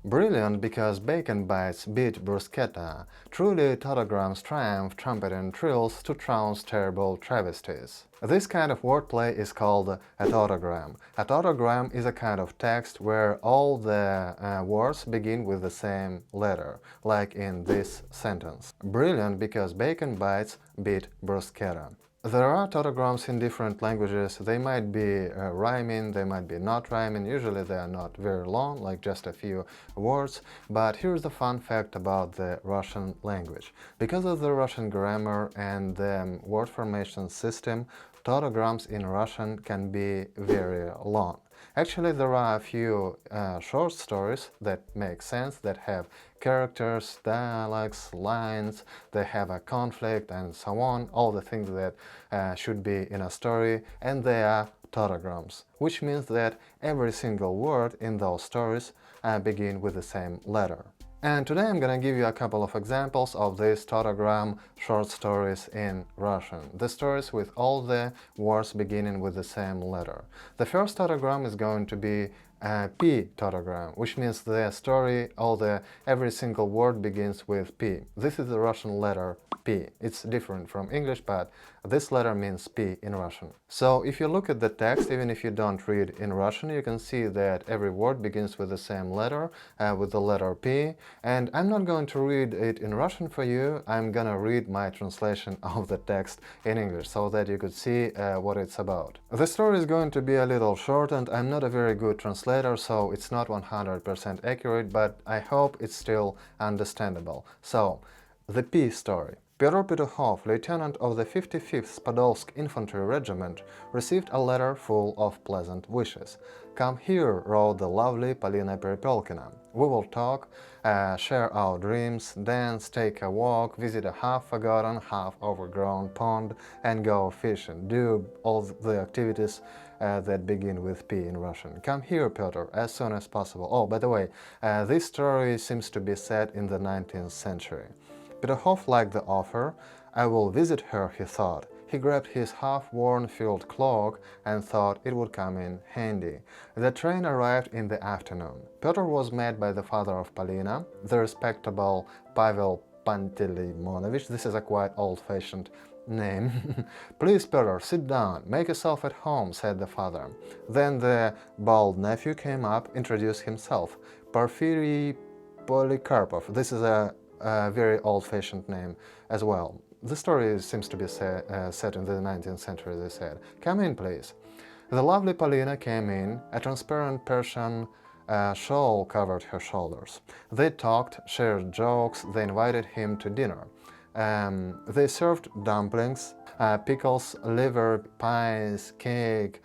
Brilliant because bacon bites beat bruschetta. Truly tautograms triumph, trumpeting trills to trounce terrible travesties. This kind of wordplay is called a tautogram. A tautogram is a kind of text where all the words begin with the same letter, like in this sentence. Brilliant because bacon bites beat bruschetta. There are tautograms in different languages. They might be rhyming, they might be not rhyming. Usually they are not very long, like just a few words. But here's the fun fact about the Russian language. Because of the Russian grammar and the word formation system, tautograms in Russian can be very long. Actually, there are a few short stories that make sense, that have characters, dialogues, lines, they have a conflict and so on, all the things that should be in a story, and they are tautograms, which means that every single word in those stories begin with the same letter. And today I'm gonna give you a couple of examples of these tautogram short stories in Russian. The stories with all the words beginning with the same letter. The first tautogram is going to be a P tautogram, which means the story, every single word begins with P. This is the Russian letter P. It's different from English, but this letter means P in Russian. So if you look at the text, even if you don't read in Russian, you can see that every word begins with the same letter, with the letter P. And I'm not going to read it in Russian for you, I'm gonna read my translation of the text in English so that you could see what it's about. The story is going to be a little short and I'm not a very good translator, so it's not 100% accurate, but I hope it's still understandable. So, the P story. Pёtr Petухov, lieutenant of the 55th Podolsk Infantry Regiment, received a letter full of pleasant wishes. "Come here," wrote the lovely Polina Perepёlkina. "We will talk, share our dreams, dance, take a walk, visit a half-forgotten, half-overgrown pond, and go fishing. Do all the activities that begin with P in Russian. Come here, Pёtr, as soon as possible." Oh, by the way, this story seems to be set in the 19th century. Pетухov liked the offer. "I will visit her," he thought. He grabbed his half-worn field cloak and thought it would come in handy. The train arrived in the afternoon. Pёtr was met by the father of Polina, the respectable Pavel Pantelimonovich. This is a quite old-fashioned name. "Please, Pёtr, sit down, make yourself at home," said the father. Then the bald nephew came up, introduced himself. "Porfiry Polikarpov." This is a very old-fashioned name as well. The story seems to be set in the 19th century, they said. "Come in, please." The lovely Polina came in. A transparent Persian shawl covered her shoulders. They talked, shared jokes, they invited him to dinner. They served dumplings, pickles, liver, pies, cake,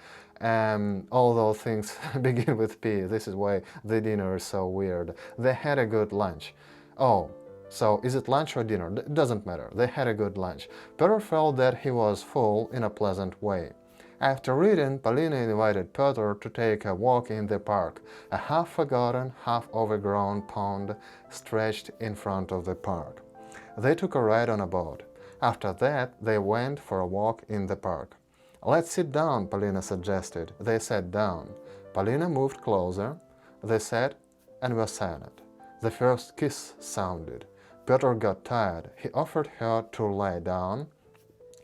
all those things begin with P. This is why the dinner is so weird. They had a good lunch. Oh, so is it lunch or dinner? It doesn't matter. They had a good lunch. Pёtr felt that he was full in a pleasant way. After eating, Polina invited Pёtr to take a walk in the park. A half-forgotten, half-overgrown pond stretched in front of the park. They took a ride on a boat. After that, they went for a walk in the park. "Let's sit down," Polina suggested. They sat down. Polina moved closer. They sat and were silent. The first kiss sounded. Pёtr got tired. He offered her to lie down.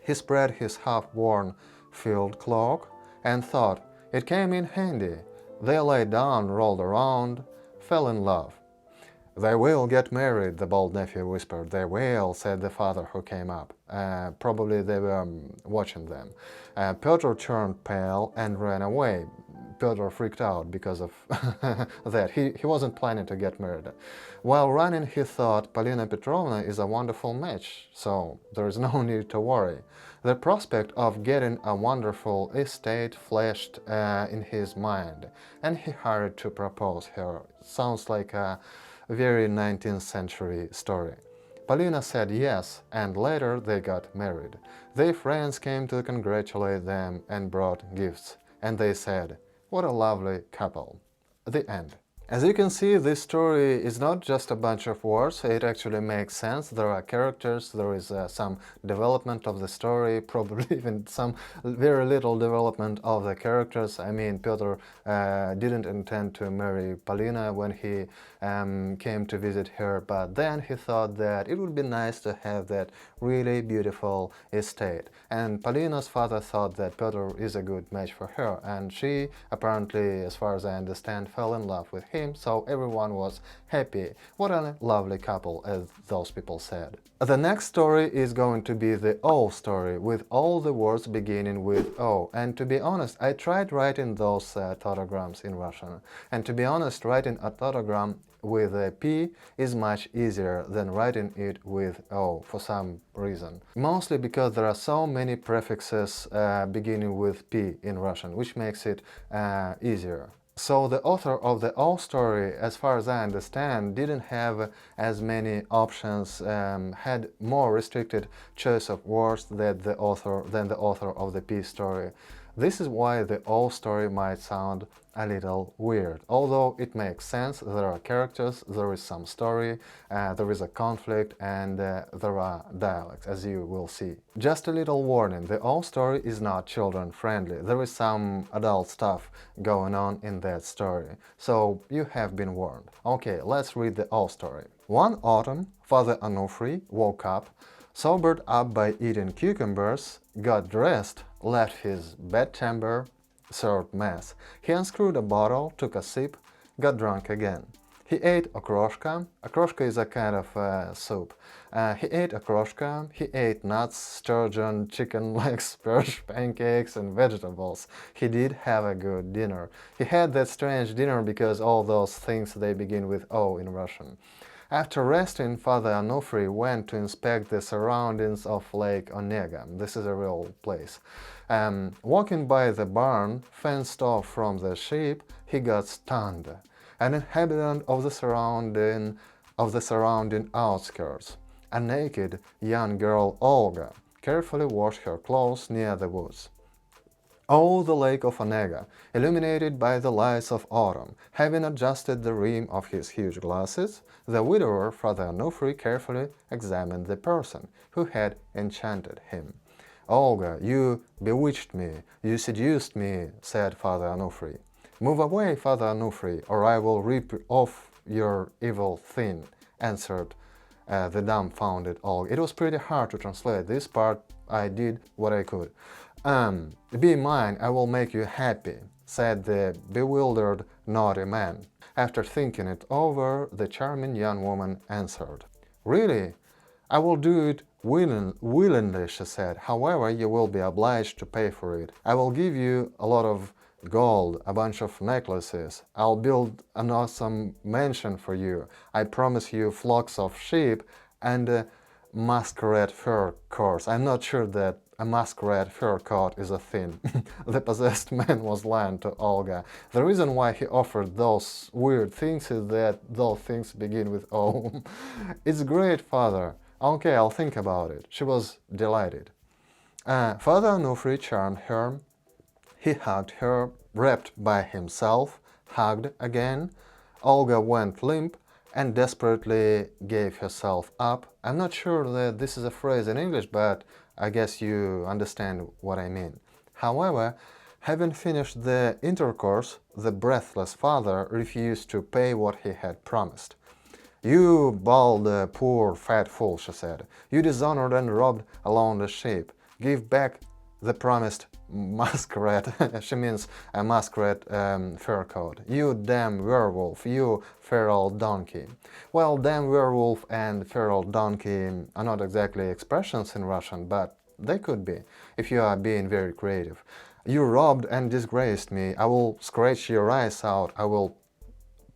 He spread his half-worn field cloak and thought it came in handy. They lay down, rolled around, fell in love. "They will get married," the bald nephew whispered. "They will," said the father who came up. Probably they were watching them. Pёtr turned pale and ran away. Pёtr freaked out because of that. He wasn't planning to get married. While running, he thought, Polina Petrovna is a wonderful match, so there is no need to worry. The prospect of getting a wonderful estate flashed in his mind, and he hurried to propose her. Sounds like a very 19th century story. Polina said yes, and later they got married. Their friends came to congratulate them and brought gifts, and they said, "What a lovely couple." The end. As you can see, this story is not just a bunch of words, it actually makes sense. There are characters, there is some development of the story, probably even some very little development of the characters. I mean, Pёtr didn't intend to marry Polina when he came to visit her, but then he thought that it would be nice to have that really beautiful estate. And Polina's father thought that Pёtr is a good match for her, and she apparently, as far as I understand, fell in love with him, so everyone was happy. What a lovely couple, as those people said. The next story is going to be the O story, with all the words beginning with O. And to be honest, I tried writing those tautograms in Russian. And to be honest, writing a tautogram with a P is much easier than writing it with O for some reason. Mostly because there are so many prefixes beginning with P in Russian, which makes it easier. So the author of the O story, as far as I understand, didn't have as many options, had more restricted choice of words than the author of the P story. This is why the O story might sound a little weird. Although it makes sense, there are characters, there is some story, there is a conflict, and there are dialects, as you will see. Just a little warning, the O story is not children-friendly. There is some adult stuff going on in that story, so you have been warned. Okay, let's read the O story. One autumn, Father Onufry woke up, sobered up by eating cucumbers, got dressed, left his bedchamber, served mass. He unscrewed a bottle, took a sip, got drunk again. He ate okroshka. Okroshka is a kind of soup. He ate okroshka, he ate nuts, sturgeon, chicken legs, perch, pancakes and vegetables. He did have a good dinner. He had that strange dinner because all those things, they begin with O in Russian. After resting, Father Onufry went to inspect the surroundings of Lake Onega. This is a real place. Walking by the barn, fenced off from the sheep, he got stunned. An inhabitant of the surrounding outskirts, a naked young girl, Olga, carefully washed her clothes near the woods. Oh, the lake of Onega, illuminated by the lights of autumn. Having adjusted the rim of his huge glasses, the widower, Father Onufry, carefully examined the person who had enchanted him. Olga, you bewitched me, you seduced me, said Father Onufry. Move away, Father Onufry, or I will rip off your evil thing, answered the dumbfounded Olga. It was pretty hard to translate this part. I did what I could. Be mine, I will make you happy, said the bewildered, naughty man. After thinking it over, the charming young woman answered. Really? I will do it willingly, she said. However, you will be obliged to pay for it. I will give you a lot of gold, a bunch of necklaces. I'll build an awesome mansion for you. I promise you flocks of sheep and a masquerade fur coat. I'm not sure that a masquerade fur coat is a thing. The possessed man was lying to Olga. The reason why he offered those weird things is that those things begin with O. It's great, Father. Okay, I'll think about it. She was delighted. Father Onufry charmed her. He hugged her, wrapped by himself, hugged again. Olga went limp and desperately gave herself up. I'm not sure that this is a phrase in English, but I guess you understand what I mean. However, having finished the intercourse, the breathless father refused to pay what he had promised. You bald, poor, fat fool, she said. You dishonored and robbed alone the sheep. Give back the promised masquerade. She means a masquerade fur coat. You damn werewolf, you feral donkey. Well, damn werewolf and feral donkey are not exactly expressions in Russian, but they could be, if you are being very creative. You robbed and disgraced me. I will scratch your eyes out. I will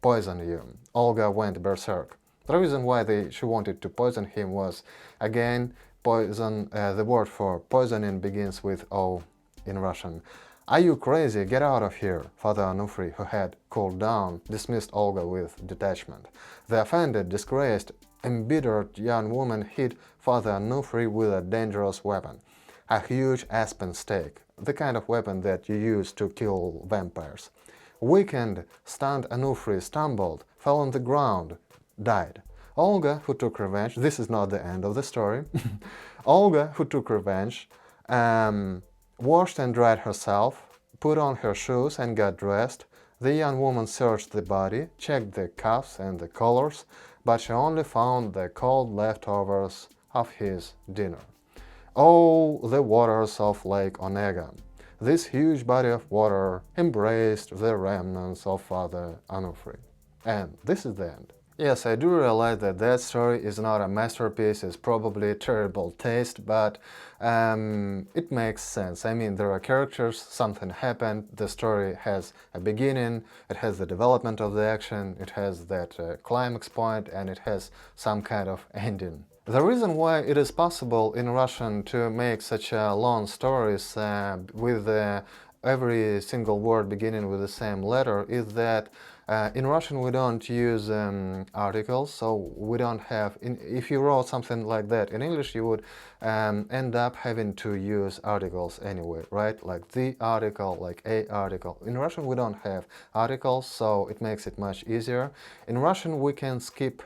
poison you. Olga went berserk. The reason why she wanted to poison him was, again, poison. The word for poisoning begins with O in Russian. Are you crazy? Get out of here! Father Onufry, who had cooled down, dismissed Olga with detachment. The offended, disgraced, embittered young woman hit Father Onufry with a dangerous weapon, a huge aspen stake, the kind of weapon that you use to kill vampires. Weakened, stunned Onufry stumbled, fell on the ground, died. Olga, who took revenge, this is not the end of the story, Olga, who took revenge, washed and dried herself, put on her shoes and got dressed, The young woman searched the body, checked the cuffs and the collars, but she only found the cold leftovers of his dinner. Oh, the waters of Lake Onega! This huge body of water embraced the remnants of Father Onufry. And this is the end. Yes, I do realize that that story is not a masterpiece, it's probably terrible taste, but it makes sense. I mean, there are characters, something happened, the story has a beginning, it has the development of the action, it has that climax point, and it has some kind of ending. The reason why it is possible in Russian to make such long stories with every single word beginning with the same letter is that in Russian we don't use articles, so we don't have, if you wrote something like that in English you would end up having to use articles anyway, right? Like the article, like a article. In Russian we don't have articles, so it makes it much easier. In Russian we can skip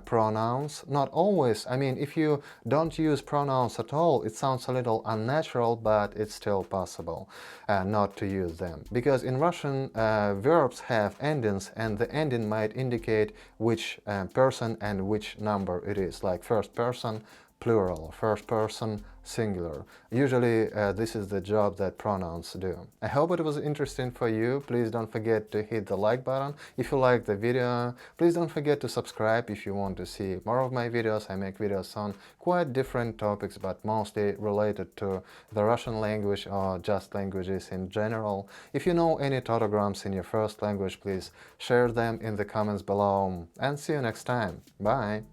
pronouns, not always. I mean, if you don't use pronouns at all, it sounds a little unnatural, but it's still possible not to use them. Because in Russian, verbs have endings, and the ending might indicate which person and which number it is, like first person, plural, first person, singular. Usually this is the job that pronouns do. I hope it was interesting for you. Please don't forget to hit the like button if you like the video. Please don't forget to subscribe if you want to see more of my videos. I make videos on quite different topics, but mostly related to the Russian language or just languages in general. If you know any tautograms in your first language, please share them in the comments below. And see you next time. Bye!